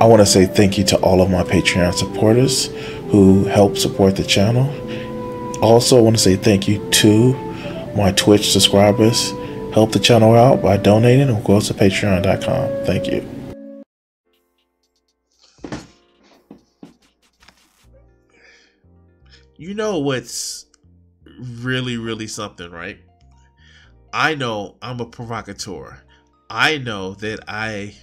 I want to say thank you to all of my Patreon supporters who help support the channel. Also, I want to say thank you to my Twitch subscribers. Help the channel out by donating or go to patreon.com. Thank you. You know what's really something, right? I know I'm a provocateur. I know that I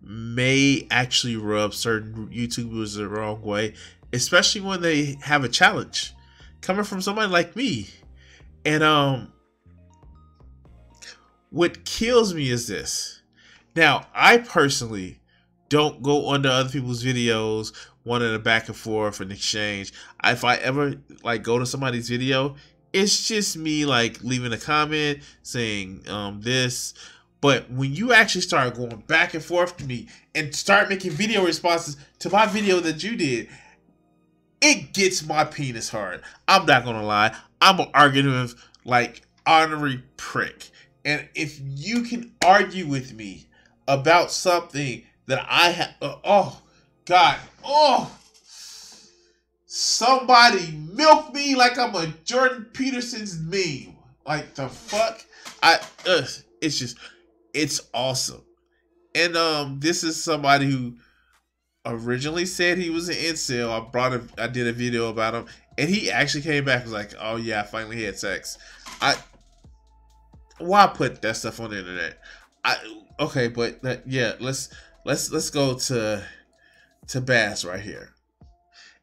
may actually rub certain YouTubers the wrong way, especially when they have a challenge coming from somebody like me. And what kills me is this. Now, I personally don't go onto other people's videos wanting a back and forth and exchange. If I ever like go to somebody's video, it's just me like leaving a comment saying this. But when you actually start going back and forth to me and start making video responses to my video that you did, it gets my penis hard. I'm not gonna lie. I'm an argumentative, like, ornery prick. And if you can argue with me about something that I have, oh God, oh, somebody milk me like I'm a Jordan Peterson's meme. Like the fuck, it's just, it's awesome. And this is somebody who originally said he was an incel. I did a video about him, and he actually came back and was like, "Oh yeah, I finally had sex." Why put that stuff on the internet? Okay, but yeah, let's go to Bass right here.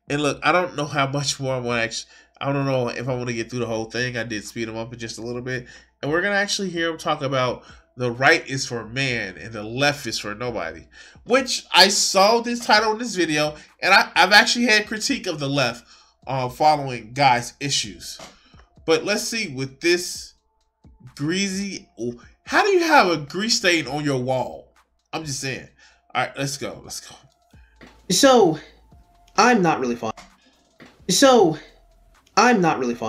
And look, I don't know how much more I want to I don't know if I want to get through the whole thing. I did speed him up just a little bit, and we're gonna actually hear him talk about the right is for man and the left is for nobody. Which I saw this title in this video, and I've actually had critique of the left following guys' issues. But let's see with this greasy. How do you have a grease stain on your wall? I'm just saying. All right, let's go. Let's go. So, I'm not really fond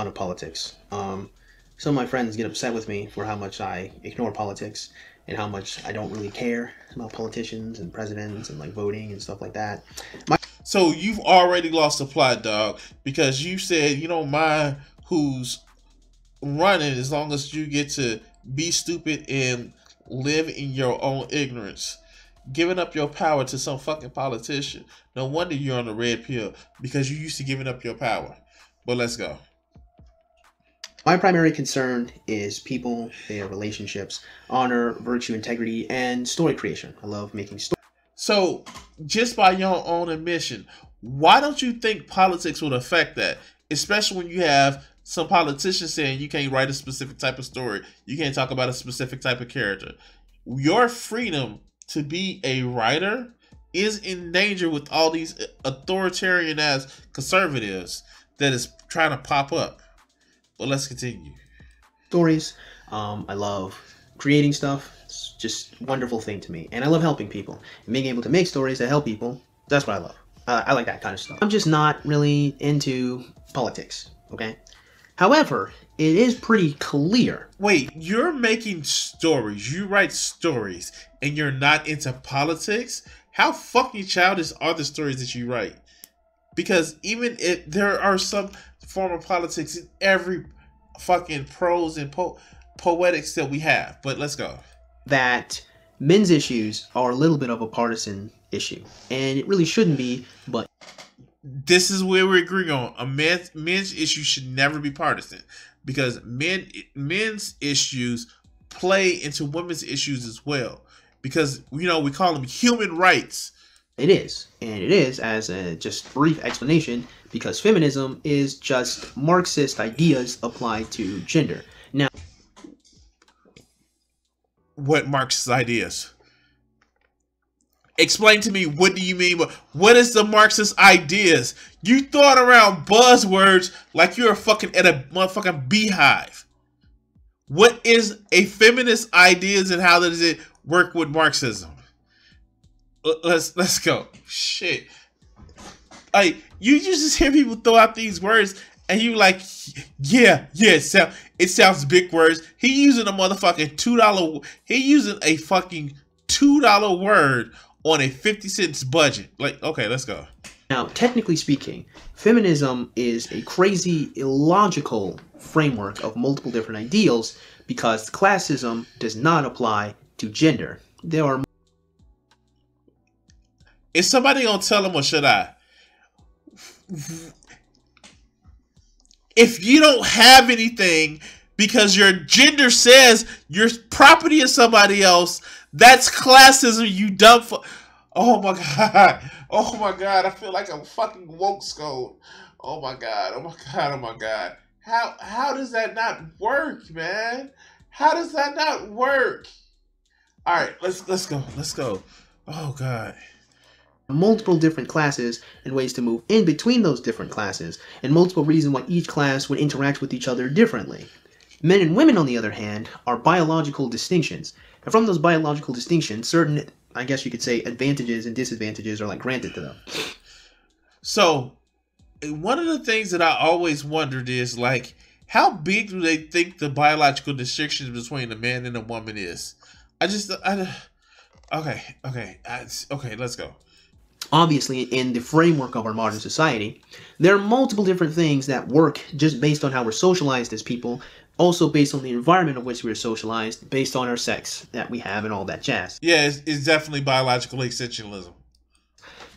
of politics. Some of my friends get upset with me for how much I ignore politics and how much I don't really care about politicians and presidents and like voting and stuff like that. So you've already lost the plot, dog, because you said you don't mind who's running as long as you get to be stupid and live in your own ignorance. Giving up your power to some fucking politician. No wonder you're on the red pill, because you used to giving up your power. But let's go. My primary concern is people, their relationships, honor, virtue, integrity, and story creation. I love making stories. So, just by your own admission, why don't you think politics would affect that? Especially when you have some politicians saying you can't write a specific type of story. You can't talk about a specific type of character. Your freedom to be a writer is in danger with all these authoritarian-ass conservatives that is trying to pop up. But let's continue. Stories. I love creating stuff. It's just a wonderful thing to me. And I love helping people. And being able to make stories that help people, that's what I love. I like that kind of stuff. I'm just not really into politics, okay? However, it is pretty clear. Wait, you're making stories. You write stories, and you're not into politics? How fucking childish are the stories that you write? Because even if there are some form of politics in every fucking prose and poetics that we have. But let's go. That men's issues are a little bit of a partisan issue. And it really shouldn't be, but this is where we agree on. A men's issue should never be partisan. Because men's issues play into women's issues as well. Because, you know, we call them human rights. It is. And it is, as a just brief explanation, because feminism is just Marxist ideas applied to gender. Now, what Marxist ideas? Explain to me, what do you mean? What is the Marxist ideas? You throw it around buzzwords like you're fucking at a motherfucking beehive. What is a feminist ideas and how does it work with Marxism? Let's go. Shit. Like, you just hear people throw out these words and you like, yeah, it sounds big words. He using a motherfucking $2. He using a fucking $2 word on a 50 cents budget. Like, okay, let's go. Now, technically speaking, feminism is a crazy, illogical framework of multiple different ideals because classism does not apply to gender. There are... Is somebody gonna tell him or should I? If you don't have anything because your gender says you're property of somebody else, that's classism, you dumb oh my god. Oh my god, I feel like I'm fucking woke scold. Oh my god, oh my god, oh my god. How does that not work, man? How does that not work? Alright, let's go. Let's go. Oh god. Multiple different classes and ways to move in between those different classes, and multiple reasons why each class would interact with each other differently. Men and women, on the other hand, are biological distinctions. And from those biological distinctions, certain, I guess you could say, advantages and disadvantages are like granted to them. So, one of the things that I always wondered is, like, how big do they think the biological distinctions between a man and a woman is? Okay, let's go. Obviously, in the framework of our modern society, there are multiple different things that work just based on how we're socialized as people, also based on the environment in which we're socialized, based on our sex that we have and all that jazz. Yeah, it's definitely biological essentialism.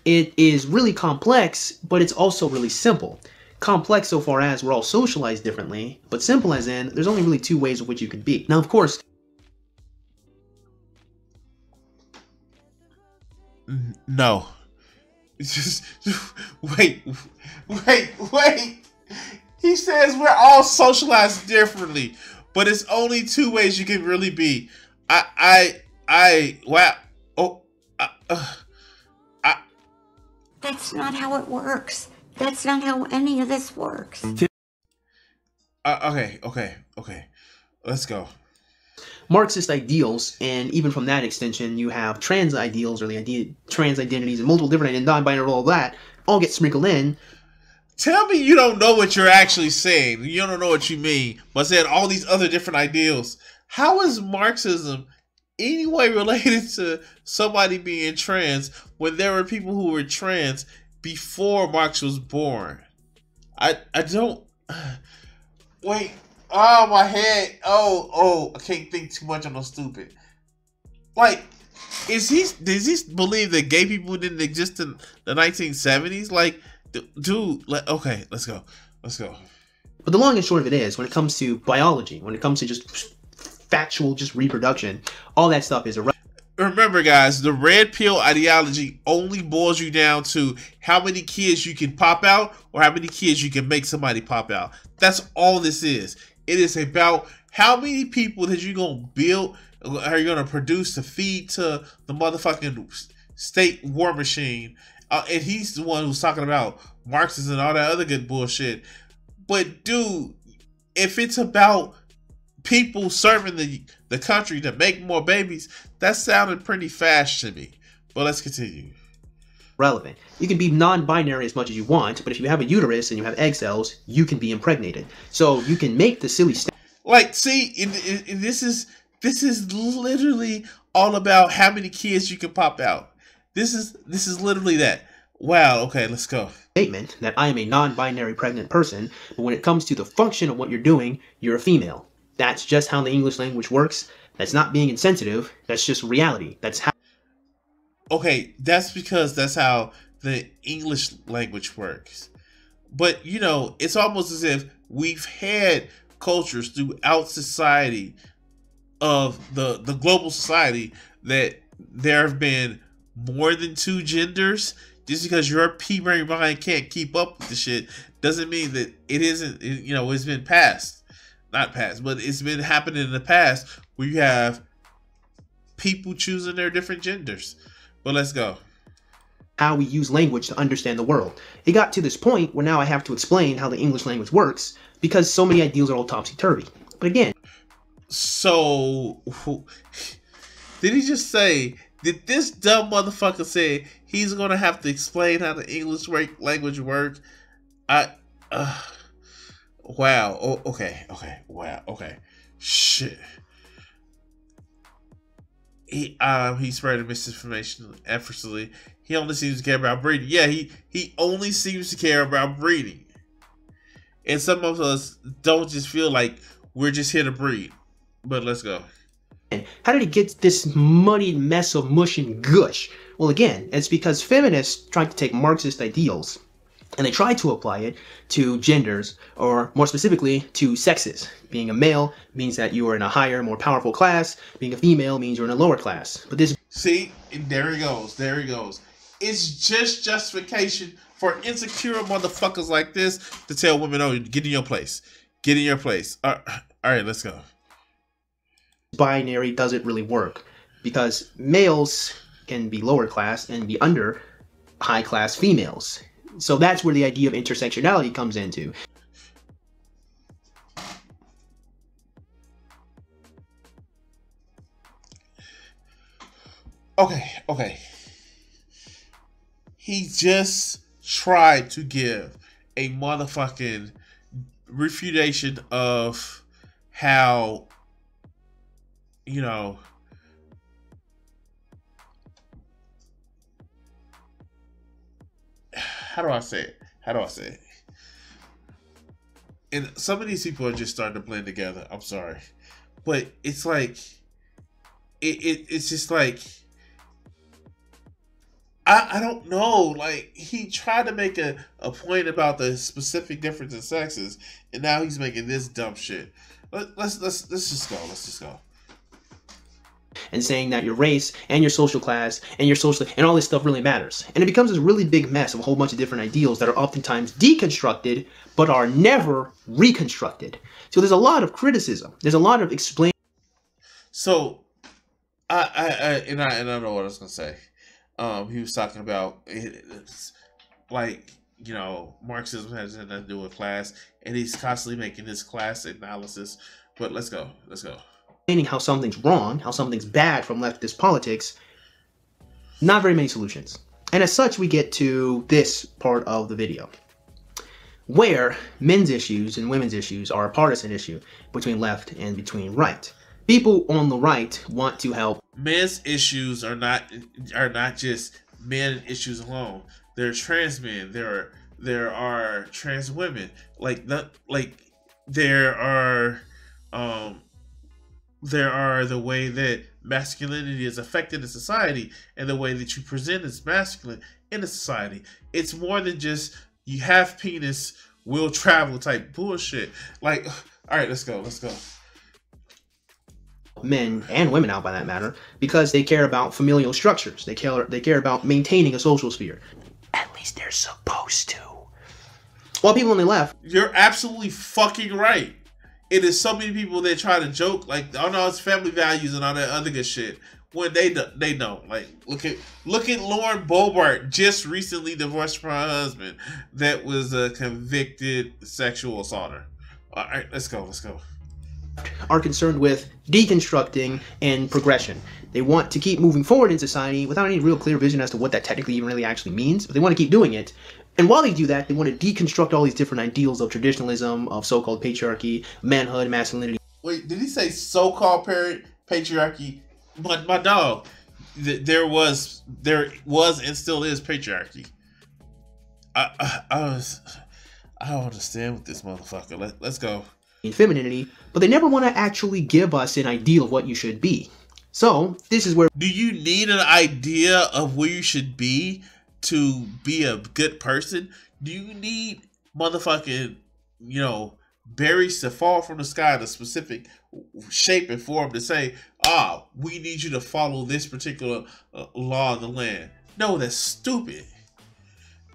It is really complex, but it's also really simple. Complex so far as we're all socialized differently, but simple as in, there's only really two ways in which you can be. Now, of course... No. Just wait. He says we're all socialized differently, but it's only two ways you can really be. Wow. That's not how it works. That's not how any of this works. Okay. Let's go. Marxist ideals, and even from that extension, you have trans ideals, or the trans identities, and multiple different non-binary, all that, all get sprinkled in. Tell me you don't know what you're actually saying. You don't know what you mean, but saying all these other different ideals. How is Marxism anyway related to somebody being trans when there were people who were trans before Marx was born? I don't... Wait... Oh, my head. Oh, I can't think too much. I'm no stupid. Like, does he believe that gay people didn't exist in the 1970s? Like, dude, okay, let's go. But the long and short of it is, when it comes to biology, when it comes to just factual, just reproduction, all that stuff is irrelevant. Remember, guys, the red pill ideology only boils you down to how many kids you can pop out or how many kids you can make somebody pop out. That's all this is. It is about how many people that you're going to build, are you going to produce to feed to the motherfucking state war machine. And he's the one who's talking about Marxism and all that other good bullshit. But, dude, if it's about people serving the country to make more babies, that sounded pretty fast to me. But let's continue. Relevant. You can be non-binary as much as you want, but if you have a uterus and you have egg cells, you can be impregnated. So you can make the silly stuff. Like, see, this is literally all about how many kids you can pop out. This is literally that. Wow. Okay, let's go. Statement that I am a non-binary pregnant person, but when it comes to the function of what you're doing, you're a female. That's just how the English language works. That's not being insensitive. That's just reality. That's how. Okay, that's because that's how the English language works. But, you know, it's almost as if we've had cultures throughout society of the global society that there have been more than two genders. Just because your primary mind can't keep up with the shit doesn't mean that it isn't, you know, it's been passed. Not passed, but it's been happening in the past where you have people choosing their different genders. But let's go. How we use language to understand the world. It got to this point where now I have to explain how the English language works because so many ideals are all topsy-turvy. But again... So, did he just say, did this dumb motherfucker say he's going to have to explain how the English language works? Wow. Oh, okay. Wow. Okay. Shit. He spreading misinformation effortlessly. He only seems to care about breeding. Yeah, he only seems to care about breeding. And some of us don't just feel like we're just here to breed. But let's go. How did he get this muddied mess of mush and gush? Well, again, it's because feminists tried to take Marxist ideals and they tried to apply it to genders, or more specifically, to sexes. Being a male means that you are in a higher, more powerful class. Being a female means you're in a lower class. But this... See, there he goes. There he goes. It's just justification for insecure motherfuckers like this to tell women, oh, get in your place. Get in your place. All right, let's go. Binary doesn't really work because males can be lower class and be under high class females. So that's where the idea of intersectionality comes into. Okay. He just tried to give a motherfucking refutation of how, you know, how do I say it? And some of these people are just starting to blend together. I'm sorry. But it's like, it's just like, I don't know. Like, he tried to make a point about the specific difference in sexes, and now he's making this dumb shit. Let's just go. Let's just go. And saying that your race and your social class and your social and all this stuff really matters. And it becomes this really big mess of a whole bunch of different ideals that are oftentimes deconstructed but are never reconstructed. So there's a lot of criticism. There's a lot of explaining. So I know what I was gonna say. He was talking about it's like, you know, Marxism has nothing to do with class, and he's constantly making this class analysis. But let's go. Explaining how something's wrong, how something's bad from leftist politics, not very many solutions. And as such, we get to this part of the video, where men's issues and women's issues are a partisan issue between left and between right. People on the right want to help. Men's issues are not just men issues alone. There are trans men. There are trans women. There are the way that masculinity is affected in society and the way that you present as masculine in a society. It's more than just you have penis, will travel type bullshit. Like, all right, let's go. Men and women out by that matter, because they care about familial structures. They care about maintaining a social sphere. At least they're supposed to. While people on the left... You're absolutely fucking right. It is so many people that try to joke like, oh no, it's family values and all that other good shit, when they don't. Like, look at Lauren Boebert, just recently divorced from her husband that was a convicted sexual assaulter. All right, let's go. Are concerned with deconstructing and progression. They want to keep moving forward in society without any real clear vision as to what that technically even really actually means, but they want to keep doing it. And while they do that, they want to deconstruct all these different ideals of traditionalism, of so-called patriarchy, manhood, masculinity. Wait, did he say so-called patriarchy? My dog, there was and still is patriarchy. I don't understand with this motherfucker. Let's go. Femininity, but they never want to actually give us an ideal of what you should be. So this is where... Do you need an idea of where you should be to be a good person? Do you need motherfucking, you know, berries to fall from the sky in a specific shape and form to say, we need you to follow this particular law of the land? No, that's stupid.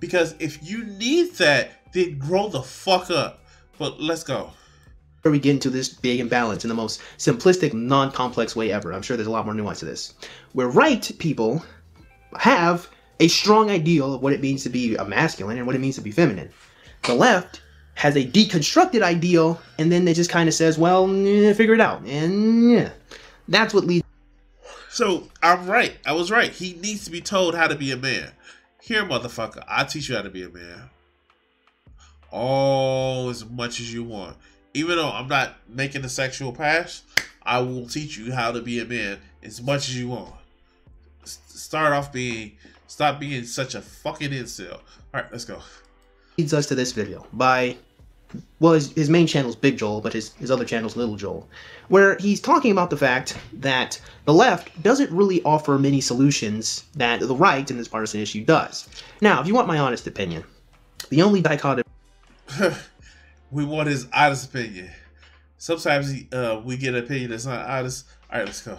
Because if you need that, then grow the fuck up. But let's go. Where we get into this big imbalance in the most simplistic, non-complex way ever. I'm sure there's a lot more nuance to this. Where right people have a strong ideal of what it means to be a masculine and what it means to be feminine. The left has a deconstructed ideal, and then they just kind of says, well, figure it out. And yeah, that's what leads... So, I'm right. I was right. He needs to be told how to be a man. Here, motherfucker, I'll teach you how to be a man. All as much as you want. Even though I'm not making a sexual pass, I will teach you how to be a man as much as you want. Stop being such a fucking incel. All right, let's go. Leads us to this video by, well, his main channel is Big Joel, but his other channel is Little Joel, where he's talking about the fact that the left doesn't really offer many solutions that the right in this partisan issue does. Now, if you want my honest opinion, the only dichotomy we want his honest opinion. Sometimes we get an opinion that's not honest. All right, let's go.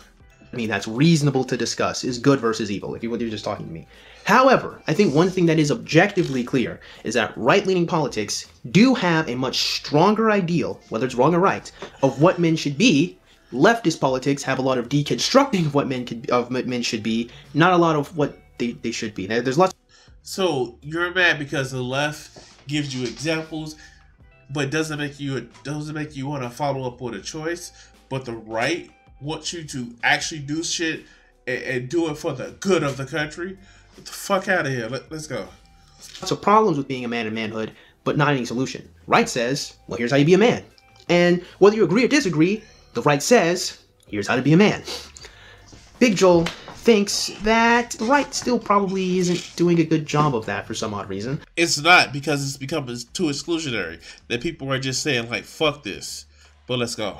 that's reasonable to discuss is good versus evil, if you're just talking to me. However, I think one thing that is objectively clear is that right-leaning politics do have a much stronger ideal, whether it's wrong or right, of what men should be. Leftist politics have a lot of deconstructing of what men should be, not a lot of what they should be. There's lots. So you're mad because the left gives you examples, but doesn't make you want to follow up with a choice. But the right wants you to actually do shit and do it for the good of the country. Get the fuck out of here. Let's go. So problems with being a man in manhood, but not any solution. Right says, well, here's how you be a man. And whether you agree or disagree, the right says, here's how to be a man. Big Joel thinks that the right still probably isn't doing a good job of that for some odd reason. It's not, because it's become too exclusionary. That people are just saying, like, fuck this. But let's go.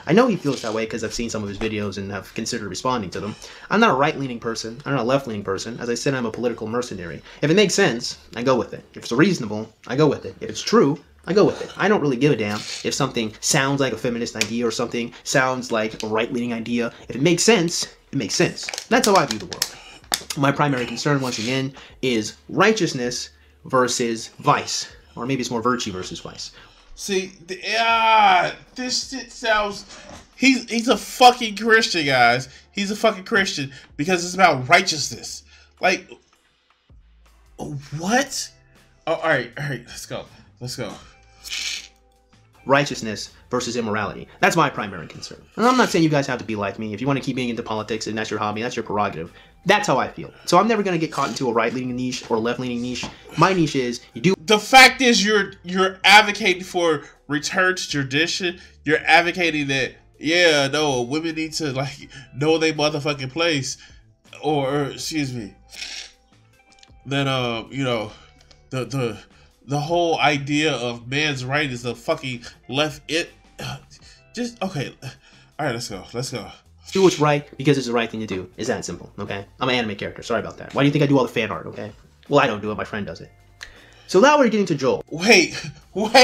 I know he feels that way because I've seen some of his videos and have considered responding to them. I'm not a right-leaning person. I'm not a left-leaning person. As I said, I'm a political mercenary. If it makes sense, I go with it. If it's reasonable, I go with it. If it's true, I go with it. I don't really give a damn if something sounds like a feminist idea or something sounds like a right-leaning idea. If it makes sense, it makes sense. That's how I view the world. My primary concern, once again, is righteousness versus vice. Or maybe it's more virtue versus vice. See, this shit sounds... He's a fucking Christian, guys. He's a fucking Christian because it's about righteousness. Like, what? Oh, all right, let's go. Let's go. Righteousness versus immorality. That's my primary concern. And I'm not saying you guys have to be like me. If you want to keep being into politics and that's your hobby, that's your prerogative. That's how I feel. So I'm never going to get caught into a right-leaning niche or left-leaning niche. My niche is, you do... The fact is you're advocating for return to tradition. You're advocating that, yeah, no, women need to, like, know their motherfucking place. Or excuse me. That, you know, the whole idea of man's right is the fucking left it. Just, okay. All right, let's go. Let's go. Do what's right because it's the right thing to do. It's that simple, okay? I'm an anime character. Sorry about that. Why do you think I do all the fan art, okay? Well, I don't do it. My friend does it. So now we're getting to Joel. Wait. Whoa.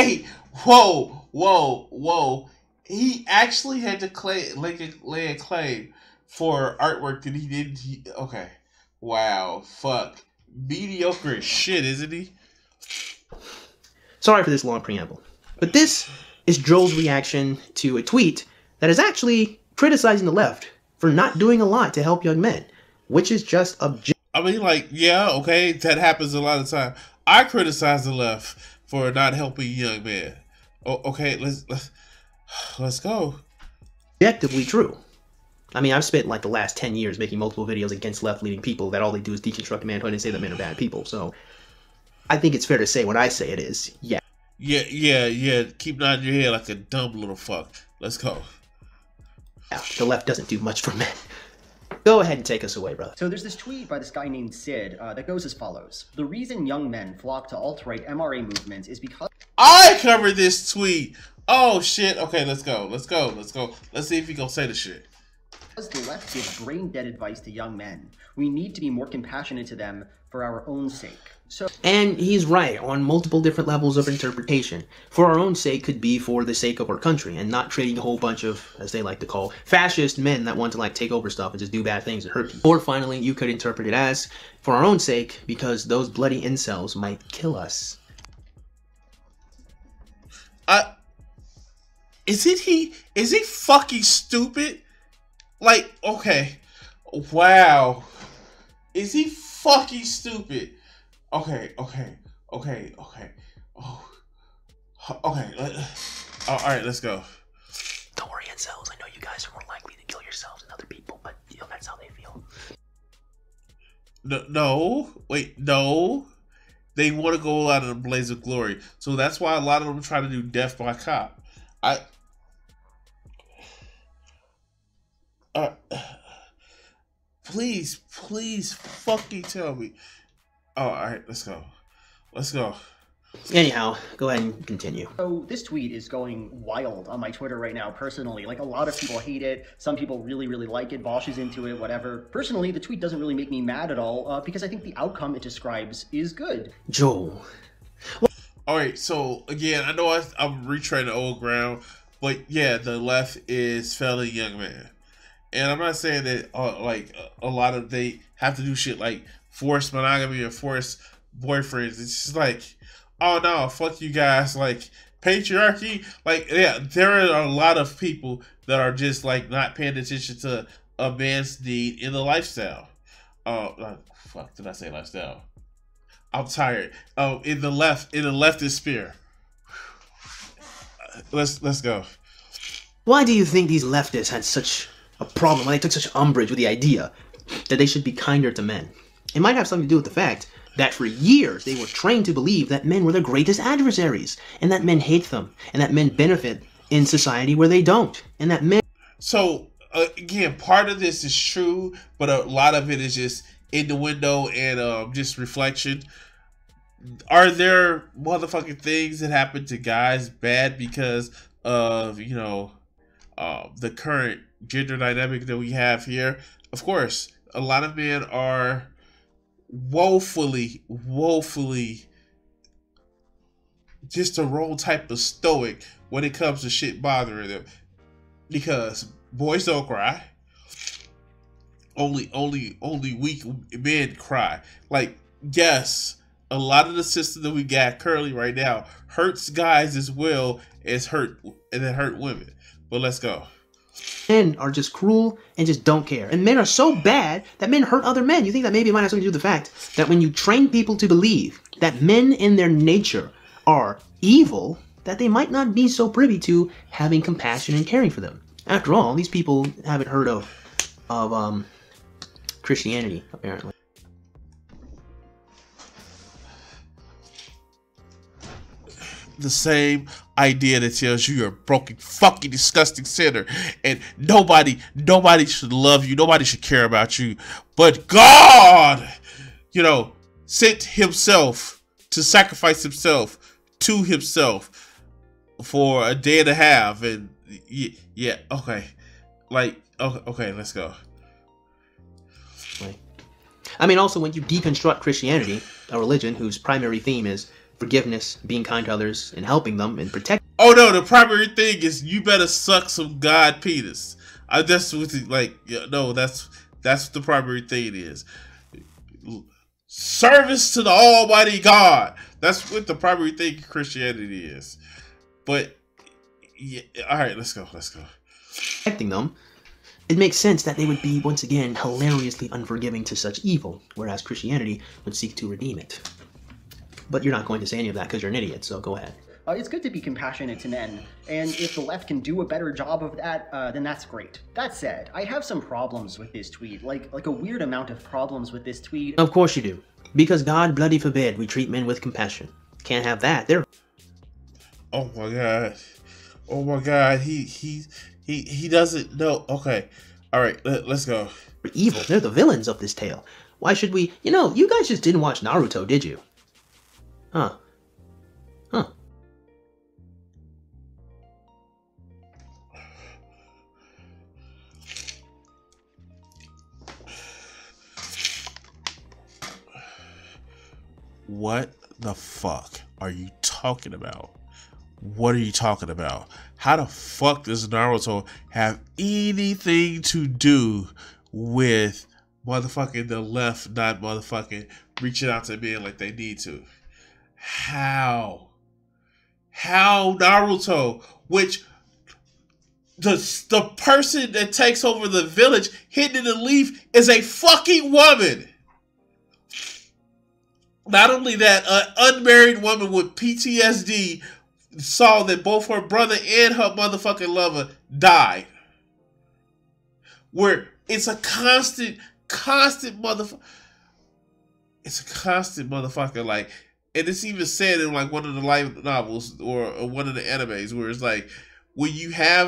He actually had to lay a claim for artwork that he didn't. Okay. Wow. Fuck. Mediocre as shit, isn't he? Sorry for this long preamble. But this is Joel's reaction to a tweet that is actually criticizing the left for not doing a lot to help young men, which is just I mean, like, yeah, okay, that happens a lot of time. I criticize the left for not helping young men. Okay, let's go. objectively true. I mean, I've spent like the last 10 years making multiple videos against left-leaning people that all they do is deconstruct manhood and say that men are bad people. So I think it's fair to say when I say it is, yeah. Yeah. Keep nodding your head like a dumb little fuck. Let's go. Yeah, the left doesn't do much for men. Go ahead and take us away, brother. So there's this tweet by this guy named Sid that goes as follows. The reason young men flock to alt-right MRA movements is because... I covered this tweet. Oh, shit. Okay, let's go. Let's see if he gonna say the shit. Because the left gives brain-dead advice to young men, we need to be more compassionate to them for our own sake. And he's right on multiple different levels of interpretation. For our own sake could be for the sake of our country and not trading a whole bunch of, as they like to call, fascist men that want to like take over stuff and just do bad things and hurt people. Or finally, you could interpret it as for our own sake because those bloody incels might kill us. Is he fucking stupid? Like, okay. Wow. Is he fucking stupid? Okay. Oh. Okay. Alright, let's go. Don't worry, incels. I know you guys are more likely to kill yourselves than other people, but you know, that's how they feel. No. They want to go out in a blaze of glory. So that's why a lot of them try to do death by cop. Please, please fucking tell me. Oh, all right, let's go. Let's go. Anyhow, go ahead and continue. So this tweet is going wild on my Twitter right now, personally. Like, a lot of people hate it. Some people really, really like it. Bosch is into it, whatever. Personally, the tweet doesn't really make me mad at all, because I think the outcome it describes is good. Joel. All right, so again, I know I'm retreading old ground, but yeah, the left is failing young man. And I'm not saying that like a lot of they have to do shit like forced monogamy or forced boyfriends. It's just like, oh no, fuck you guys. Like patriarchy. Like, yeah, there are a lot of people that are just like not paying attention to a man's need in the lifestyle. Fuck, did I say lifestyle? I'm tired. In the leftist sphere. Let's go. Why do you think these leftists had such a problem when they took such umbrage with the idea that they should be kinder to men? It might have something to do with the fact that for years they were trained to believe that men were their greatest adversaries, and that men hate them, and that men benefit in society where they don't, and that men... So, again, part of this is true, but a lot of it is just innuendo and just reflection. Are there motherfucking things that happen to guys bad because of, you know, the current gender dynamic that we have here? Of course, a lot of men are woefully just the wrong type of stoic when it comes to shit bothering them, because boys don't cry. Only weak men cry. Like, yes, a lot of the system that we got currently right now hurts guys as well as hurt women. But let's go. Men are just cruel and just don't care. And men are so bad that men hurt other men. You think that maybe it might have something to do with the fact that when you train people to believe that men in their nature are evil, that they might not be so privy to having compassion and caring for them. After all, these people haven't heard of Christianity, apparently. The same idea that tells you you're a broken, fucking, disgusting sinner, and nobody should love you, nobody should care about you, but God, you know, sent himself to sacrifice himself to himself for a day and a half, and yeah, okay, like, okay, let's go. I mean, also, when you deconstruct Christianity, a religion whose primary theme is forgiveness, being kind to others, and helping them, and protect. Oh no, the primary thing is you better suck some God penis. That's what that's what the primary thing is. Service to the Almighty God. That's what the primary thing of Christianity is. But yeah, all right, let's go. Protecting them. It makes sense that they would be, once again, hilariously unforgiving to such evil, whereas Christianity would seek to redeem it. But you're not going to say any of that because you're an idiot, so go ahead. It's good to be compassionate to men, and if the left can do a better job of that, then that's great. That said, I have some problems with this tweet, like a weird amount of problems with this tweet. Of course you do, because God bloody forbid we treat men with compassion. Can't have that. They're... Oh my God, he doesn't know. Okay, all right, let's go. evil. They're the villains of this tale. Why should we... You know, you guys just didn't watch Naruto, did you? Huh. What the fuck are you talking about? What are you talking about? How the fuck does Naruto have anything to do with motherfucking the left not motherfucking reaching out to men like they need to? How Naruto, which the person that takes over the village hidden in the leaf is a fucking woman. Not only that, an unmarried woman with PTSD saw that both her brother and her motherfucking lover died. Where it's a constant motherfucker. It's a constant motherfucker. Like, and it's even said in like one of the light novels or one of the animes where it's like, when you have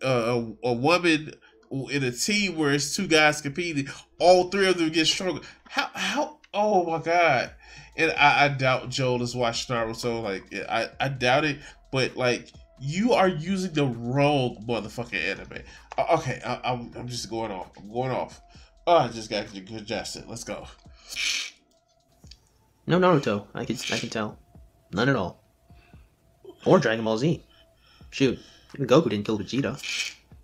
a woman in a team where it's two guys competing, all three of them get stronger. How? Oh my god! And I doubt Joel has watched Naruto, so like I doubt it. But like, you are using the wrong motherfucking anime. Okay, I'm just going off. I'm going off. Oh, I just got congested. Let's go. No Naruto. I can tell. None at all. Or Dragon Ball Z. Shoot, even Goku didn't kill Vegeta.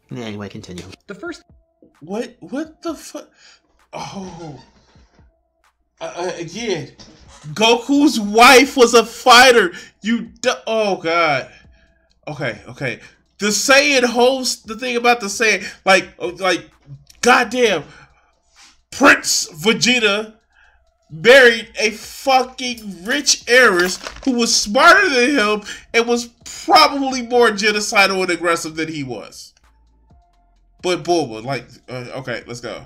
Anyway, continue. The first What the fuck? Oh. Again, Goku's wife was a fighter. Oh god. Okay. The Saiyan host. The thing about the Saiyan, like, goddamn, Prince Vegeta married a fucking rich heiress who was smarter than him and was probably more genocidal and aggressive than he was. But Bulma, like, okay, let's go.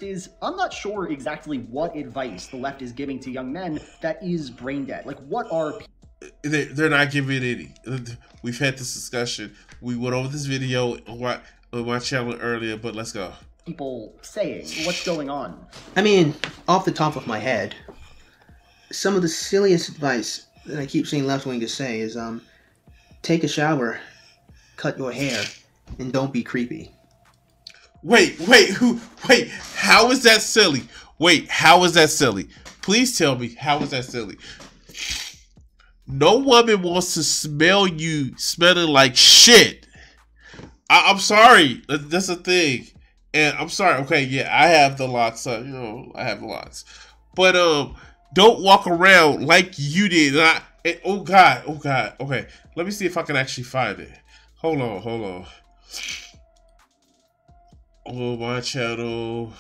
is, I'm not sure exactly what advice the left is giving to young men that is brain dead. Like, what are... They're not giving any. We've had this discussion. We went over this video on my channel earlier, but let's go. People saying, what's going on? I mean, off the top of my head, some of the silliest advice that I keep seeing left wingers say is, take a shower, cut your hair, and don't be creepy. Wait, how is that silly? How is that silly? Please tell me, how is that silly? No woman wants to smell you smelling like shit. I'm sorry. That's a thing. And I'm sorry. Okay, yeah, I have the locks. I have the locks. But don't walk around like you did. Oh god. Okay, let me see if I can actually find it. Hold on. Oh, my channel.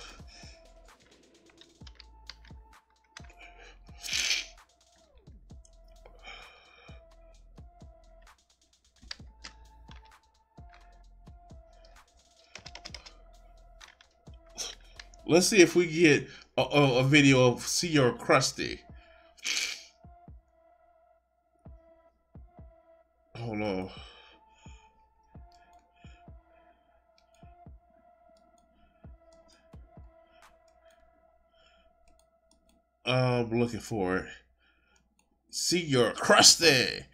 Let's see if we get a video of See Your Krusty. Hold on. I'm looking for it. See Your Krusty.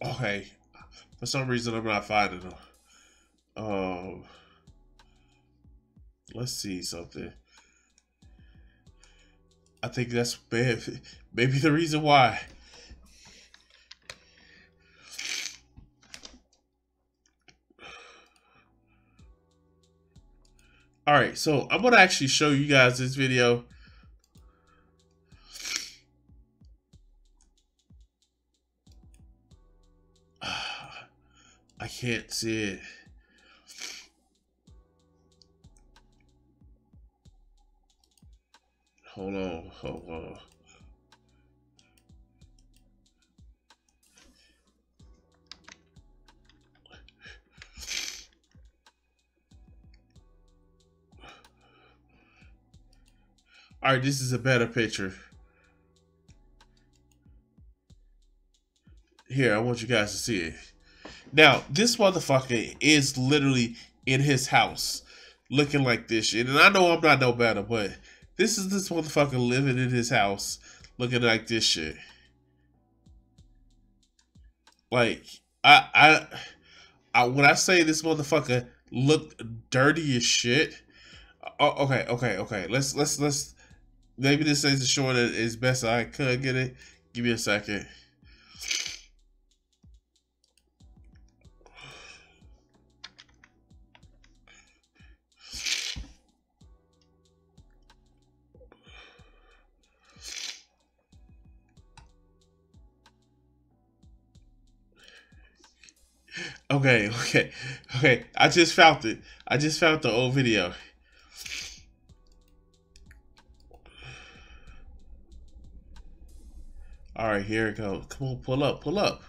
Okay. For some reason, I'm not finding them. Let's see something. I think that's maybe the reason why. Alright, so I'm going to actually show you guys this video. I can't see it. Hold on. Alright, this is a better picture. Here, I want you guys to see it. Now, this motherfucker is literally in his house looking like this shit. And I know I'm not no better, but this is this motherfucker living in his house looking like this shit. Like, I when I say this motherfucker looked dirty as shit. Oh, okay. Let's maybe this isn't showing it as best I could get it. Give me a second. Okay. I just found it. I just found the old video. All right, here it goes. Come on, pull up.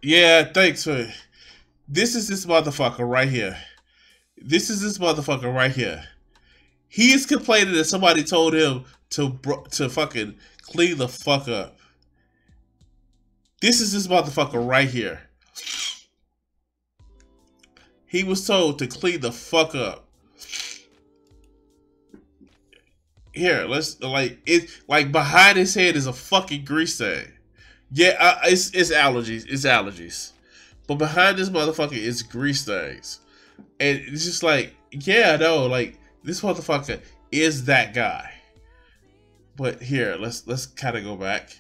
Yeah, thanks for it. This is this motherfucker right here. He is complaining that somebody told him to fucking clean the fuck up. This is this motherfucker right here. He was told to clean the fuck up. Here, let's like behind his head is a fucking grease stain. Yeah, it's allergies. It's allergies. But behind this motherfucker is grease stains. And it's just like, yeah, no, like this motherfucker is that guy. But here, let's kind of go back.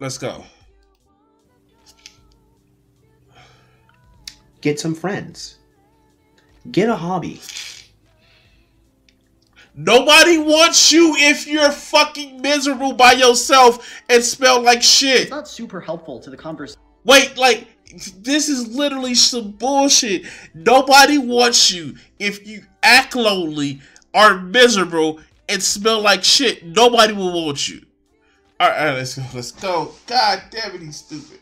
Let's go. Get some friends. Get a hobby. Nobody wants you if you're fucking miserable by yourself and smell like shit. It's not super helpful to the conversation. Wait, like, this is literally some bullshit. Nobody wants you if you act lonely, are miserable, and smell like shit. Nobody will want you. Alright, let's go. Let's go. God damn it, he's stupid.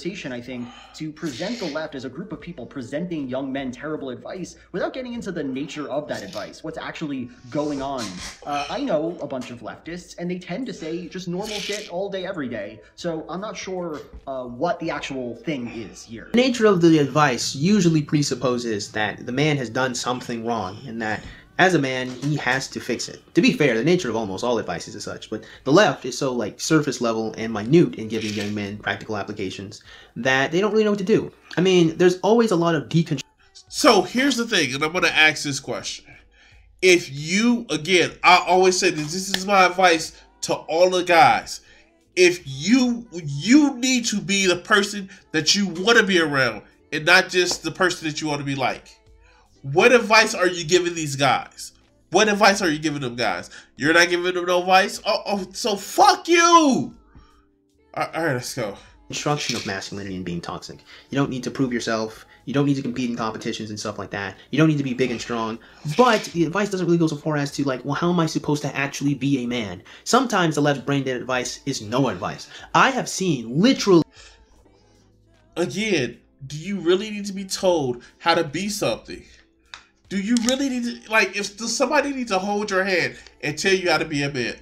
I think, to present the left as a group of people presenting young men terrible advice without getting into the nature of that advice, what's actually going on. I know a bunch of leftists, and they tend to say just normal shit all day, every day, so I'm not sure what the actual thing is here. The nature of the advice usually presupposes that the man has done something wrong, and that as a man, he has to fix it. To be fair, the nature of almost all advice is as such, but the left is so like surface level and minute in giving young men practical applications that they don't really know what to do. I mean, there's always a lot of deconstruction. So here's the thing, and I'm going to ask this question. If you, again, I always say this is my advice to all the guys. If you need to be the person that you want to be around and not just the person that you want to be like. What advice are you giving these guys? What advice are you giving them, guys? You're not giving them no advice? Oh, so fuck you! Alright, let's go. Construction of masculinity and being toxic. You don't need to prove yourself. You don't need to compete in competitions and stuff like that. You don't need to be big and strong. But the advice doesn't really go so far as to like, well, how am I supposed to actually be a man? Sometimes the left's brain-dead advice is no advice. I have seen literally... Again, do you really need to be told how to be something? Do you really need to, like, if somebody needs to hold your hand and tell you how to be a man?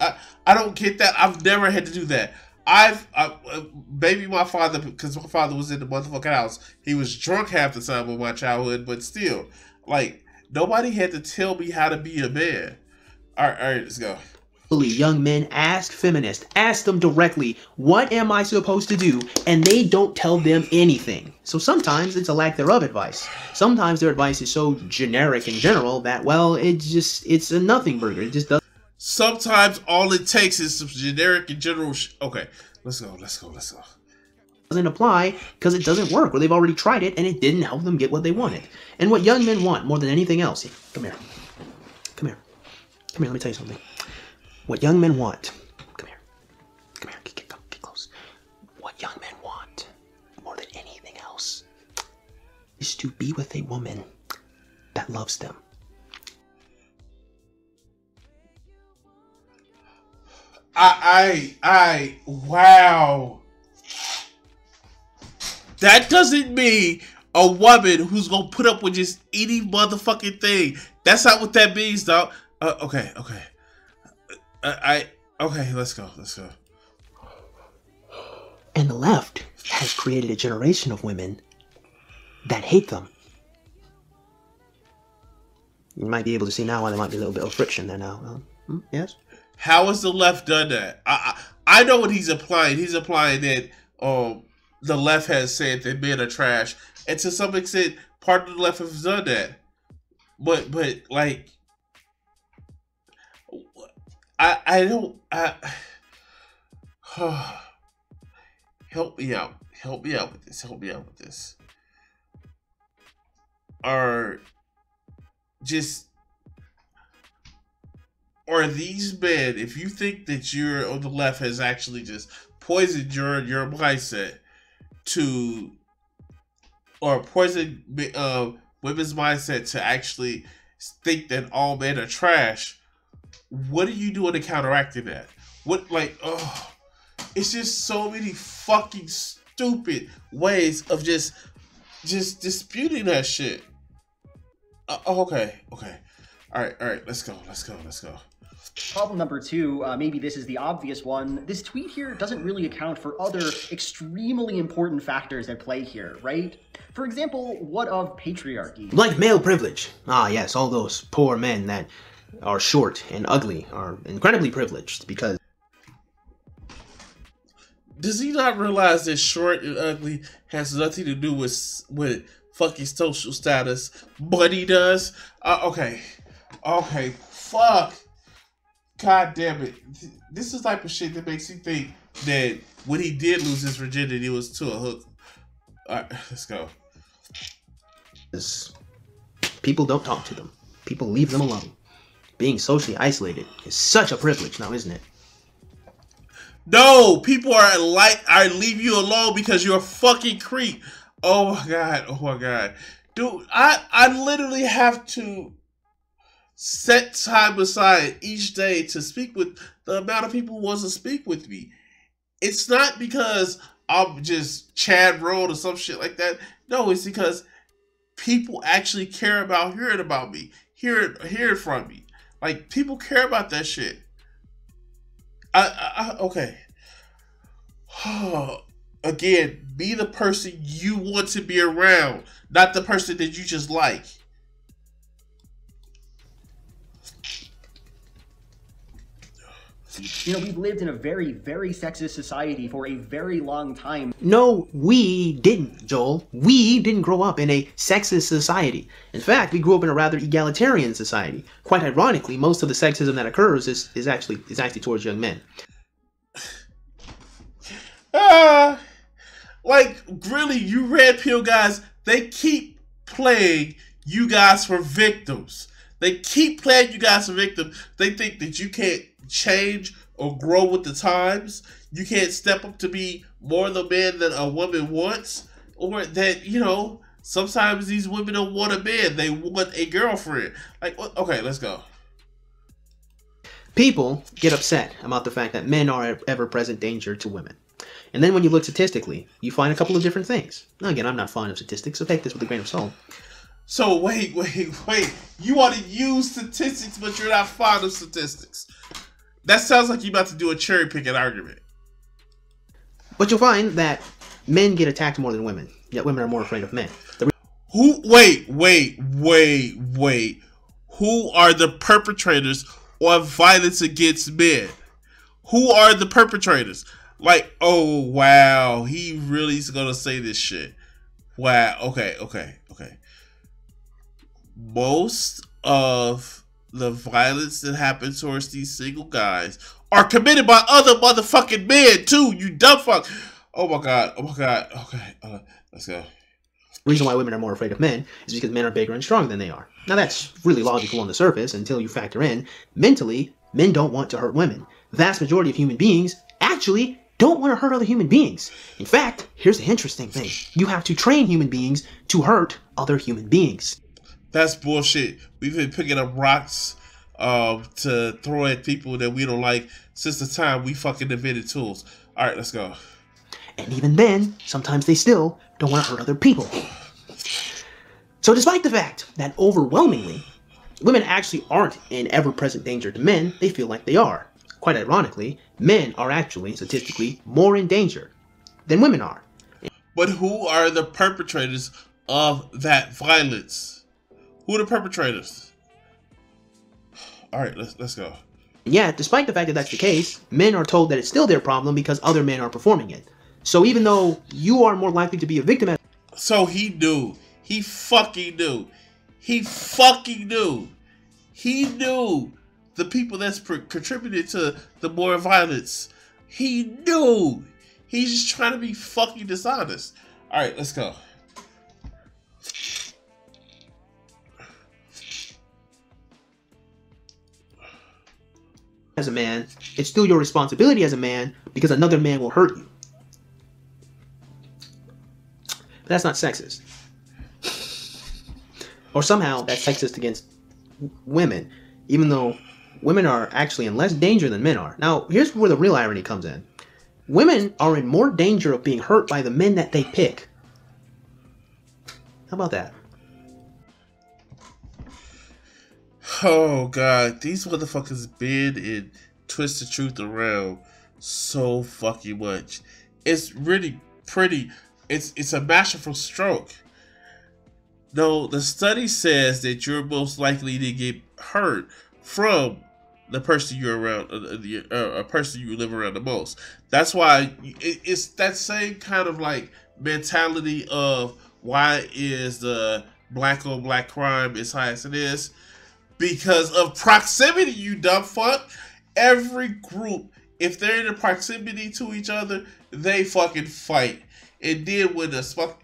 I don't get that. I've never had to do that. Maybe my father, because my father was in the motherfucking house. He was drunk half the time of my childhood, but still, like, nobody had to tell me how to be a man. All right, let's go. Young men ask feminists, ask them directly, what am I supposed to do? And they don't tell them anything. So sometimes it's a lack thereof advice. Sometimes their advice is so generic and general that, well, it's a nothing burger. It just doesn't. Sometimes all it takes is some generic and general okay, let's go. Doesn't apply because it doesn't work, or they've already tried it and it didn't help them get what they wanted. And what young men want more than anything else, come here, let me tell you something. What young men want, come here, get close. What young men want more than anything else is to be with a woman that loves them. Wow. That doesn't mean a woman who's gonna put up with just any motherfucking thing. That's not what that means, dog. Okay. Okay, let's go. And the left has created a generation of women that hate them. You might be able to see now why there might be a little bit of friction there now. Yes? How has the left done that? I know what he's applying. He's applying that the left has said that men are trash. And to some extent, part of the left has done that. But like... I don't... help me out with this. Are these men, if you think that you're on the left has actually just poisoned your mindset to, or poisoned women's mindset to actually think that all men are trash, what are you doing to counteract that? It's just so many fucking stupid ways of just disputing that shit. Okay. All right, let's go. Problem number two, maybe this is the obvious one. This tweet here doesn't really account for other extremely important factors at play here, right? For example, what of patriarchy? Like male privilege. Ah, yes, all those poor men that are short and ugly are incredibly privileged because... Does he not realize that short and ugly has nothing to do with fucking social status, but he does? Okay, fuck. God damn it. This is the type of shit that makes you think that when he did lose his virginity, it was to a hook. Alright, let's go. People don't talk to them. People leave them alone. Being socially isolated is such a privilege now, isn't it? No, people are leave you alone because you're a fucking creep. Oh my god. Dude, I literally have to set time aside each day to speak with the amount of people who wants to speak with me. It's not because I'm just Chad Road or some shit like that. No, it's because people actually care about hearing about me, hearing from me. Like, people care about that shit. Okay. Again, be the person you want to be around, not the person that you just like. You know, we've lived in a very, very sexist society for a very long time. No, we didn't, Joel. We didn't grow up in a sexist society. In fact, we grew up in a rather egalitarian society. Quite ironically, most of the sexism that occurs is actually towards young men. Like, really, you red pill guys, they keep playing you guys for victims. They keep playing you guys for victims. They think that you can't change or grow with the times. You can't step up to be more the man than a woman wants. Or that, you know, sometimes these women don't want a man. They want a girlfriend. Like, okay, let's go. People get upset about the fact that men are an ever-present danger to women. And then when you look statistically, you find a couple of different things. Now, again, I'm not fond of statistics, so take this with a grain of salt. So, wait. You want to use statistics, but you're not fond of statistics. That sounds like you're about to do a cherry-picking argument. But you'll find that men get attacked more than women, yet women are more afraid of men. Wait. Who are the perpetrators of violence against men? Who are the perpetrators? Like, oh, wow, he really is going to say this shit. Wow, okay. Most of the violence that happens towards these single guys are committed by other motherfucking men, too, you dumb fuck. Oh my god. Okay, let's go. The reason why women are more afraid of men is because men are bigger and stronger than they are. Now, that's really logical on the surface until you factor in, mentally, men don't want to hurt women. The vast majority of human beings actually don't want to hurt other human beings. In fact, here's the interesting thing. You have to train human beings to hurt other human beings. That's bullshit. We've been picking up rocks to throw at people that we don't like since the time we fucking invented tools. Alright, let's go. And even then, sometimes they still don't want to hurt other people. So despite the fact that overwhelmingly, women actually aren't in ever-present danger to men, they feel like they are. Quite ironically, men are actually, statistically, more in danger than women are. But who are the perpetrators of that violence? Who are the perpetrators? Alright, let's go. Yeah, despite the fact that that's the case, men are told that it's still their problem because other men are performing it. So even though you are more likely to be a victim... So he knew. He fucking knew. He fucking knew. He knew the people that's contributed to the more violence. He knew. He's just trying to be fucking dishonest. Alright, let's go. As a man, it's still your responsibility as a man because another man will hurt you. But that's not sexist. Or somehow that's sexist against women, even though women are actually in less danger than men are. Now, here's where the real irony comes in. Women are in more danger of being hurt by the men that they pick. How about that? Oh god, these motherfuckers bend and twist the truth around so fucking much. It's really pretty. It's a masterful stroke. No, the study says that you're most likely to get hurt from the person you're around, a person you live around the most. That's why it's that same kind of like mentality of why is the black on black crime as high as it is, because of proximity, you dumb fuck. Every group, if they're in a proximity to each other, they fucking fight. And then when the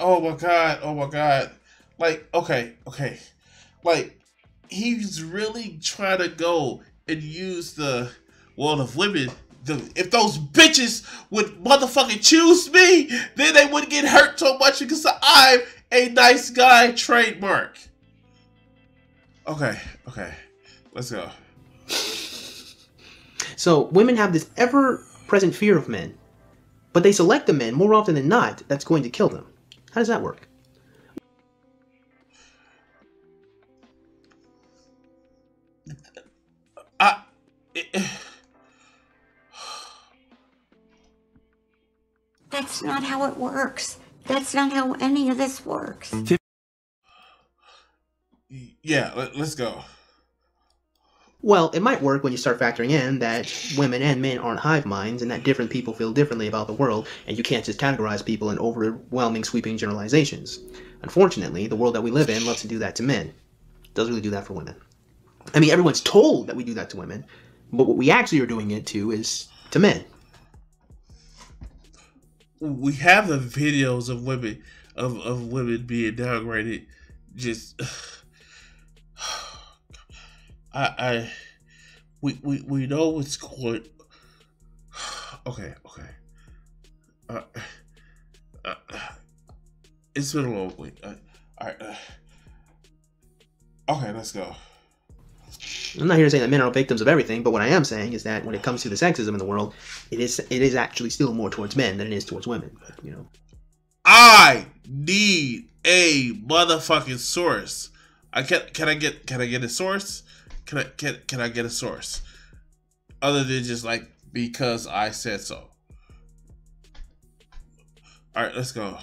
oh my god, like okay, like he's really trying to go and use the world of women. If those bitches would motherfucking choose me, then they wouldn't get hurt so much because I'm a nice guy trademark. Okay, let's go. So women have this ever-present fear of men, but they select the men more often than not that's going to kill them. How does that work? That's not how it works. That's not how any of this works. Yeah, let's go. Well, it might work when you start factoring in that women and men aren't hive minds and that different people feel differently about the world, and you can't just categorize people in overwhelming, sweeping generalizations. Unfortunately, the world that we live in loves to do that to men. It doesn't really do that for women. I mean, everyone's told that we do that to women, but what we actually are doing it to is to men. We have the videos of women being downgraded. Just we know what's going. Okay. It's been a long week. All right. Okay, let's go. I'm not here to say that men are victims of everything, but what I am saying is that when it comes to the sexism in the world, it is actually still more towards men than it is towards women. But, you know, I need a motherfucking source. Can I get a source? Can I get a source other than just like because I said so? All right, let's go.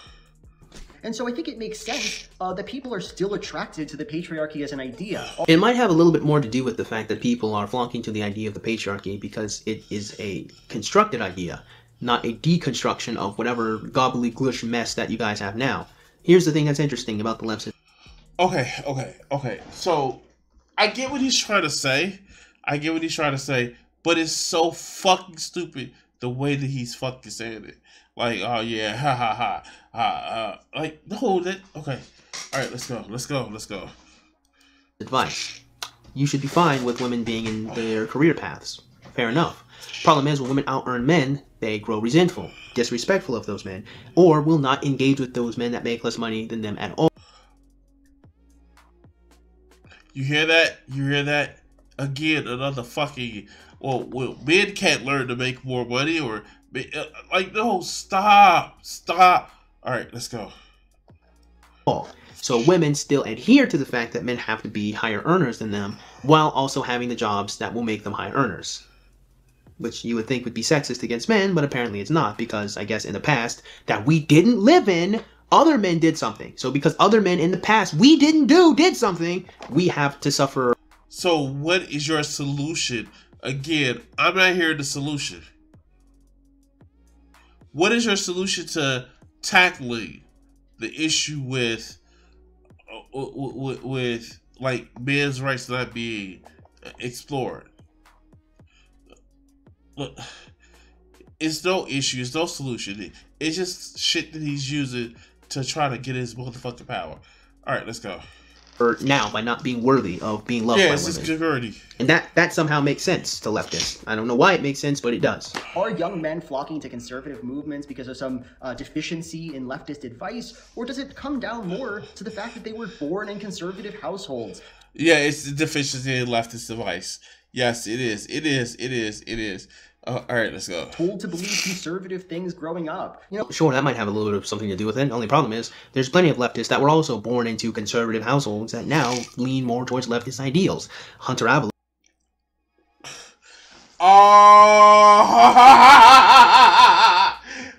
And so I think it makes sense that people are still attracted to the patriarchy as an idea. it might have a little bit more to do with the fact that people are flocking to the idea of the patriarchy because it is a constructed idea, not a deconstruction of whatever gobbledygook mess that you guys have now. Here's the thing that's interesting about the left. Okay. So I get what he's trying to say. But it's so fucking stupid the way that he's fucking saying it. Like, oh yeah, ha. Like, no, that okay. All right, let's go. Advice. You should be fine with women being in their career paths. Fair enough. Problem is, when women out-earn men, they grow resentful, disrespectful of those men, or will not engage with those men that make less money than them at all. You hear that? Again, another fucking. Well, men can't learn to make more money, or like, no, stop. All right, let's go. So women still adhere to the fact that men have to be higher earners than them, while also having the jobs that will make them high earners. Which you would think would be sexist against men, but apparently it's not, because I guess in the past that we didn't live in, other men did something. So because other men in the past we did something, we have to suffer. So what is your solution? Again, I'm not hearing the solution. What is your solution to tackling the issue with like men's rights not being explored? Look, it's no issue, it's no solution. It's just shit that he's using to try to get his motherfucking power. All right, let's go. Now by not being worthy of being loved by women. It's security. And that somehow makes sense to leftists. I don't know why it makes sense, but it does. Are young men flocking to conservative movements because of some deficiency in leftist advice, or does it come down more to the fact that they were born in conservative households? Yeah, it's the deficiency in leftist advice. Yes, it is. All right, let's go. told to believe conservative things growing up. You know, Sure, that might have a little bit of something to do with it. The only problem is, there's plenty of leftists that were also born into conservative households that now lean more towards leftist ideals. Hunter Avalon. Oh,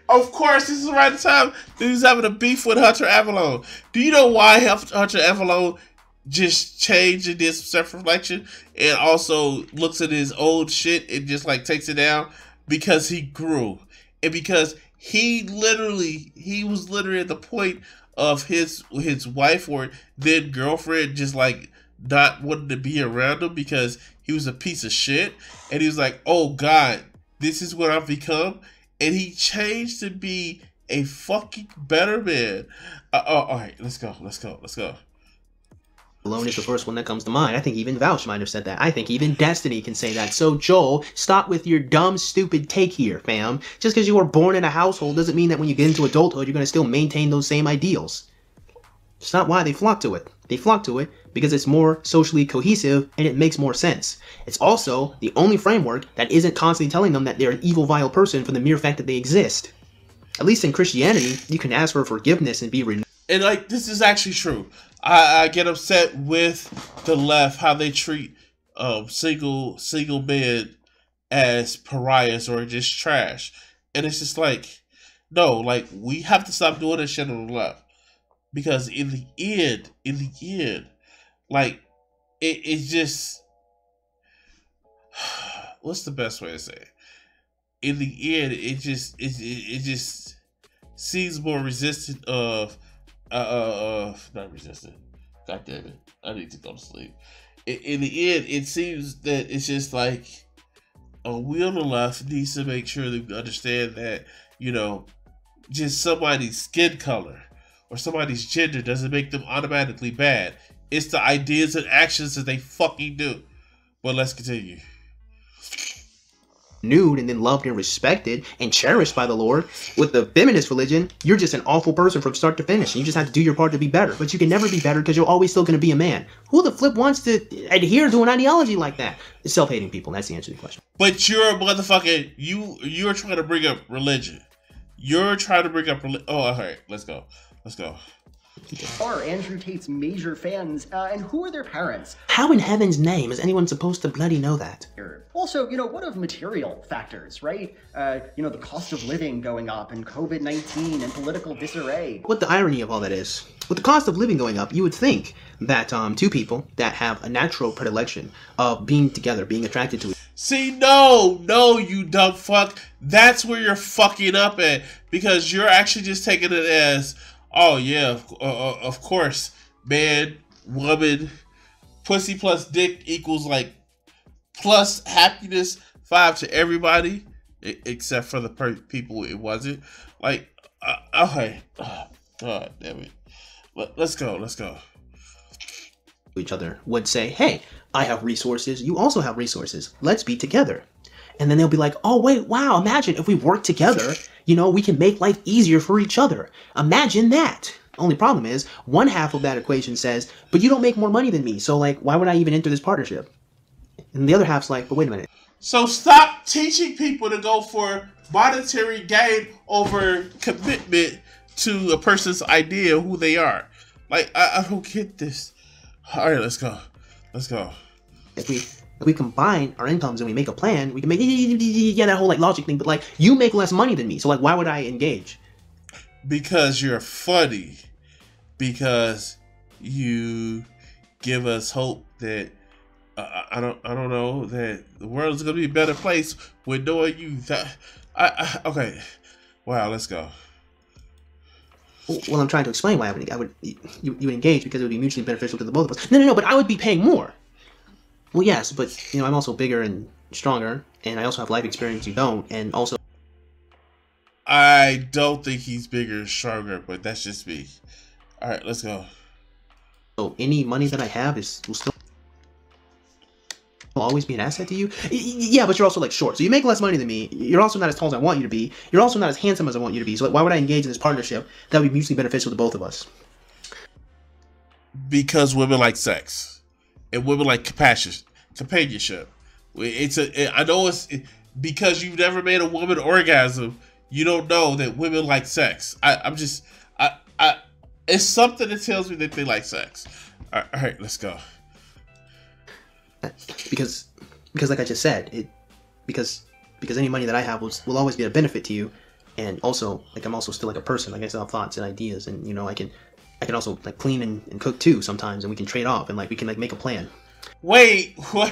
of course, this is the right time. Dude's having a beef with Hunter Avalon. Do you know why Hunter Avalon just changed and did some self-reflection and also looks at his old shit and just like takes it down? Because he grew. And because he was literally at the point of his wife or then girlfriend just like not wanting to be around him because he was a piece of shit. And he was like, oh God, this is what I've become. And he changed to be a fucking better man. All right, let's go. Alone is the first one that comes to mind. I think even Vouch might have said that. I think even Destiny can say that. So Joel, stop with your dumb, stupid take here, fam. Just because you were born in a household doesn't mean that when you get into adulthood, you're going to still maintain those same ideals. It's not why they flock to it. They flock to it because it's more socially cohesive and it makes more sense. It's also the only framework that isn't constantly telling them that they're an evil, vile person for the mere fact that they exist. At least in Christianity, you can ask for forgiveness and be renewed. And like, this is actually true. I get upset with the left, how they treat single men as pariahs or just trash. And it's just like, no, like, we have to stop doing this shit on the left. Because in the end, like, it's just, what's the best way to say it? In the end, it just seems more resistant of not resistant. God damn it. I need to go to sleep. In the end, it seems that it's just like we on the left needs to make sure that we understand that, you know, just somebody's skin color or somebody's gender doesn't make them automatically bad. It's the ideas and actions that they fucking do. But let's continue. Renewed and then loved and respected and cherished by the Lord. With the feminist religion, you're just an awful person from start to finish. And you just have to do your part to be better. But you can never be better because you're always still going to be a man. Who the flip wants to adhere to an ideology like that? It's self-hating people. That's the answer to the question. But you're a motherfucker. You're trying to bring up religion. You're trying to bring up religion. Oh, all right. Let's go. Are Andrew Tate's major fans, and who are their parents? How in heaven's name is anyone supposed to bloody know that? Also, you know, what of material factors, right? You know, the cost of living going up and COVID-19 and political disarray. What the irony of all that is, with the cost of living going up, you would think that two people that have a natural predilection of being together, being attracted to each other. See, no, you dumb fuck. That's where you're fucking up at. Because you're actually just taking it as, oh yeah, of course, man, woman, pussy plus dick equals like plus happiness 5 to everybody except for the people it wasn't. Like, okay, God damn it. Let's go. Each other would say, hey, I have resources, you also have resources, let's be together. And then they'll be like, oh wait, wow, imagine if we work together, you know, we can make life easier for each other. Imagine that. Only problem is, one half of that equation says, but you don't make more money than me, so like, why would I even enter this partnership? And the other half's like, but wait a minute. So stop teaching people to go for monetary gain over commitment to a person's idea of who they are. Like, I don't get this. All right, let's go. If we combine our incomes and we make a plan, we can make that whole like logic thing. But like, you make less money than me, so like, why would I engage? Because you're funny. Because you give us hope that I don't know that the world is gonna be a better place with knowing you. Okay, wow, let's go. Well, I'm trying to explain why you would engage because it would be mutually beneficial to the both of us. No, but I would be paying more. Well, yes, but, you know, I'm also bigger and stronger, and I also have life experience you don't, and also... I don't think he's bigger and stronger, but that's just me. Alright, let's go. So, any money that I have will still always be an asset to you? Yeah, but you're also, like, short. So you make less money than me, you're also not as tall as I want you to be, you're also not as handsome as I want you to be, so like, why would I engage in this partnership that would be mutually beneficial to both of us? Because women like sex. And women like companionship. I know because you've never made a woman orgasm, you don't know that women like sex. It's something that tells me that they like sex. All right, let's go. Because like I just said, because any money that I have will always be a benefit to you, and also like I'm also still like a person. Like I still have thoughts and ideas, and you know I can also like clean and cook too sometimes, and we can trade off, and like we can like make a plan. Wait, what?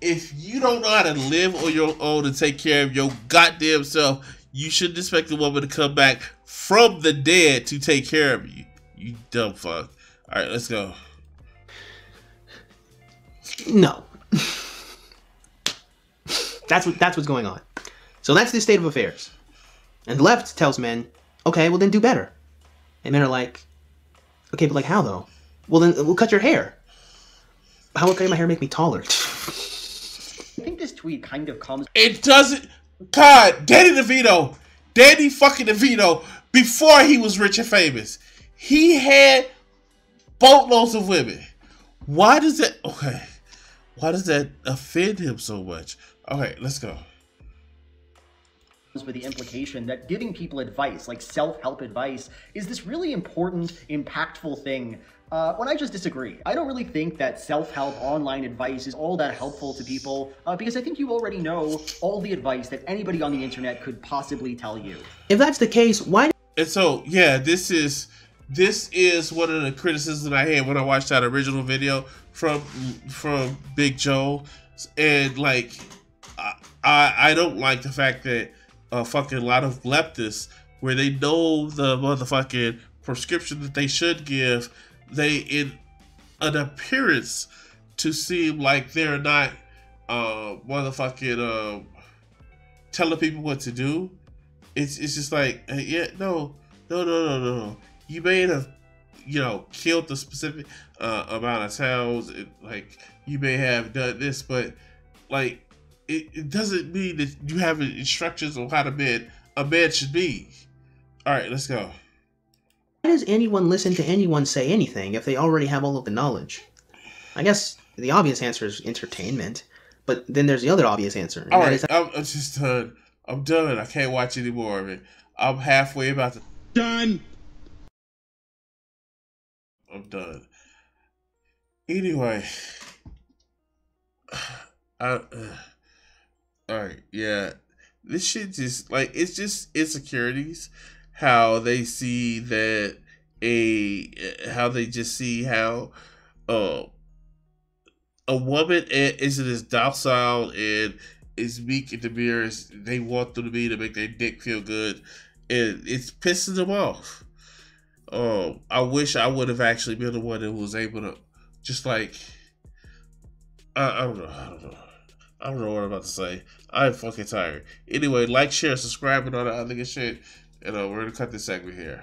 If you don't know how to live on your own and take care of your goddamn self, you shouldn't expect a woman to come back from the dead to take care of you. You dumb fuck. All right, let's go. No. That's what's going on. So that's the state of affairs. And the left tells men, okay, well then do better. And men are like, okay, but like how though? Well then we'll cut your hair. How can my hair make me taller? I think this tweet kind of comes. It doesn't. God, Danny fucking DeVito, before he was rich and famous, he had boatloads of women. Why does that offend him so much? Okay, let's go. With the implication that giving people advice, like self-help advice, is this really important, impactful thing. When I just disagree. I don't really think that self-help online advice is all that helpful to people, because I think you already know all the advice that anybody on the internet could possibly tell you. If that's the case, why? And so, yeah, this is one of the criticisms I had when I watched that original video from Big Joe, and like, I don't like the fact that a fucking lot of leftists, where they know the motherfucking prescription that they should give, they in an appearance to seem like they're not motherfucking telling people what to do. It's just like, yeah, no. You may have, killed the specific amount of towns. Like, you may have done this, but like, it doesn't mean that you have instructions on how a man should be. All right, let's go. Why does anyone listen to anyone say anything if they already have all of the knowledge? I guess the obvious answer is entertainment, but then there's the other obvious answer. All right, I'm just done. I'm done. I can't watch any more of it. I'm halfway about to... Done. I'm done. Anyway. Alright, yeah. This shit just, like, it's just insecurities. How they see that how they just see how a woman isn't as docile and is meek in the mirror as they want them to be to make their dick feel good, and it's pissing them off. I wish I would have actually been the one that was able to just like I don't know what I'm about to say. I'm fucking tired. Anyway, like, share, subscribe, and all that other good shit. And we're gonna cut this segment here.